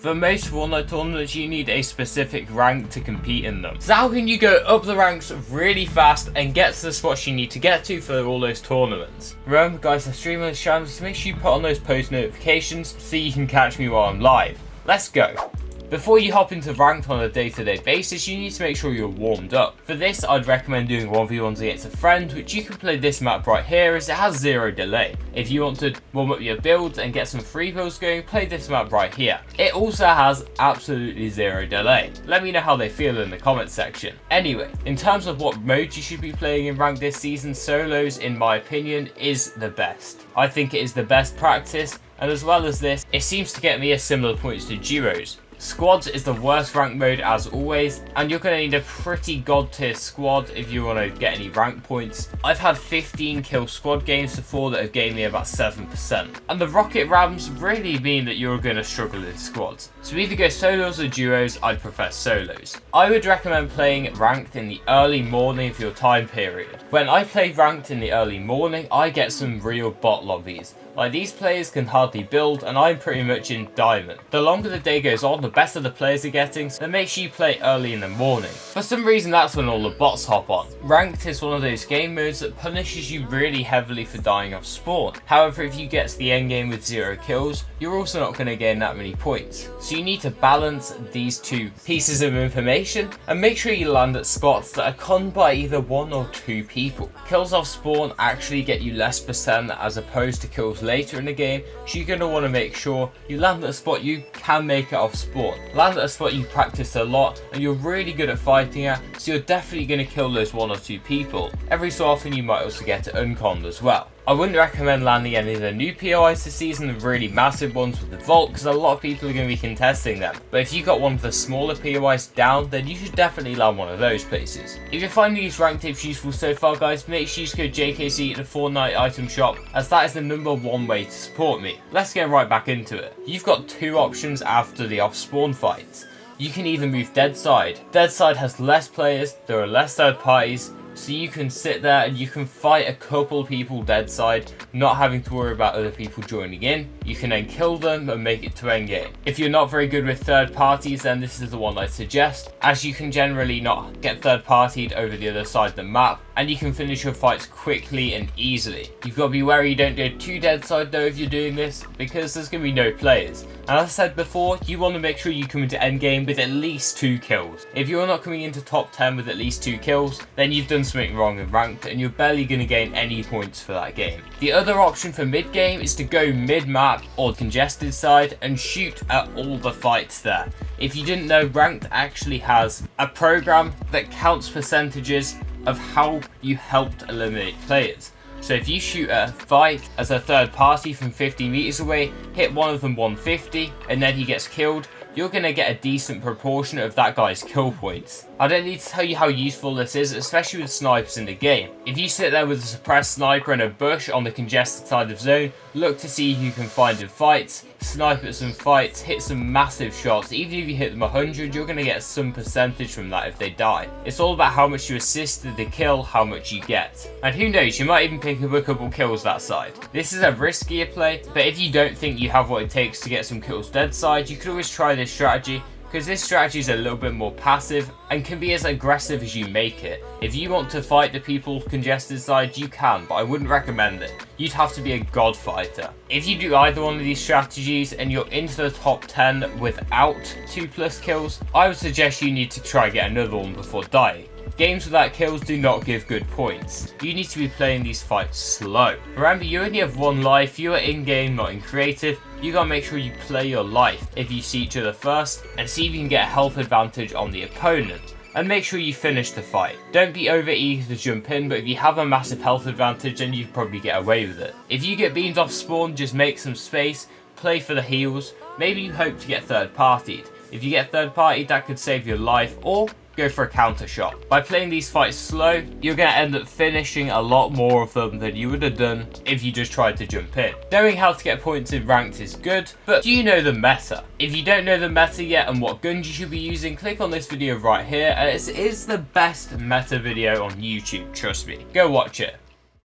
For most Fortnite tournaments, you need a specific rank to compete in them. So how can you go up the ranks really fast and get to the spots you need to get to for all those tournaments? Remember guys, I stream on this channel, so make sure you put on those post notifications so you can catch me while I'm live. Let's go. Before you hop into ranked on a day-to-day basis, you need to make sure you're warmed up. For this, I'd recommend doing 1v1s against a friend, which you can play this map right here as it has 0 delay. If you want to warm up your builds and get some free builds going, play this map right here. It also has absolutely 0 delay. Let me know how they feel in the comments section. Anyway, in terms of what mode you should be playing in ranked this season, solos, in my opinion, is the best. I think it is the best practice, and as well as this, it seems to get me a similar points to duos. Squads is the worst rank mode as always, and you're going to need a pretty god tier squad if you want to get any rank points. I've had 15 kill squad games before that have gained me about 7%. And the rocket rams really mean that you're going to struggle in squads. So either go solos or duos, I'd prefer solos. I would recommend playing ranked in the early morning of your time period. When I play ranked in the early morning, I get some real bot lobbies. Like, these players can hardly build, and I'm pretty much in diamond. The longer the day goes on, the better the players are getting, so make sure you play early in the morning. For some reason, that's when all the bots hop on. Ranked is one of those game modes that punishes you really heavily for dying off spawn. However, if you get to the end game with 0 kills, you're also not going to gain that many points. So you need to balance these two pieces of information, and make sure you land at spots that are conned by either 1 or 2 people. Kills off spawn actually get you less percent as opposed to kills later in the game, so you're going to want to make sure you land at a spot you can make it off spawn. Land at a spot you practiced a lot and you're really good at fighting at, so you're definitely going to kill those 1 or 2 people. Every so often you might also get it unconned as well. I wouldn't recommend landing any of the new POIs this season, the really massive ones with the vault, because a lot of people are going to be contesting them. But if you got one of the smaller POIs down, then you should definitely land one of those places. If you're finding these rank tips useful so far guys, make sure you use code JKC in the Fortnite item shop, as that is the #1 way to support me. Let's get right back into it. You've got 2 options after the off spawn fights. You can either move dead side. Dead side has less players, there are less third parties, so you can sit there and you can fight a couple people dead side, not having to worry about other people joining in. You can then kill them and make it to endgame. If you're not very good with third parties, then this is the one I suggest, as you can generally not get third partied over the other side of the map, and you can finish your fights quickly and easily. You've got to be wary you don't go too dead side though if you're doing this, because there's going to be no players. And as I said before, you want to make sure you come into endgame with at least 2 kills. If you're not coming into top 10 with at least 2 kills, then you've done something wrong in ranked and you're barely going to gain any points for that game. The other option for mid game is to go mid map or congested side and shoot at all the fights there. If you didn't know, ranked actually has a program that counts percentages of how you helped eliminate players. So if you shoot at a fight as a third party from 50 meters away, hit one of them 150, and then he gets killed, you're going to get a decent proportion of that guy's kill points. I don't need to tell you how useful this is, especially with snipers in the game. If you sit there with a suppressed sniper in a bush on the congested side of zone, look to see who you can find in fights, snipe at some fights, hit some massive shots. Even if you hit them 100, you're going to get some percentage from that if they die. It's all about how much you assisted the kill, how much you get. And who knows, you might even pick up a couple kills that side. This is a riskier play, but if you don't think you have what it takes to get some kills dead side, you could always try this strategy, because this strategy is a little bit more passive and can be as aggressive as you make it. If you want to fight the people congested side, you can, but I wouldn't recommend it. You'd have to be a god fighter. If you do either one of these strategies and you're into the top 10 without 2+ kills, I would suggest you need to try get another one before dying. Games without kills do not give good points. You need to be playing these fights slow. Remember, you only have 1 life, you are in-game, not in creative. You gotta make sure you play your life if you see each other first, and see if you can get a health advantage on the opponent. And make sure you finish the fight. Don't be over eager to jump in, but if you have a massive health advantage, then you can probably get away with it. If you get beamed off spawn, just make some space, play for the heals. Maybe you hope to get third partied. If you get third partied, that could save your life, or go for a counter shot. By playing these fights slow, you're going to end up finishing a lot more of them than you would have done if you just tried to jump in. Knowing how to get points in ranked is good, but do you know the meta? If you don't know the meta yet and what guns you should be using, click on this video right here, and it is the best meta video on YouTube, trust me. Go watch it.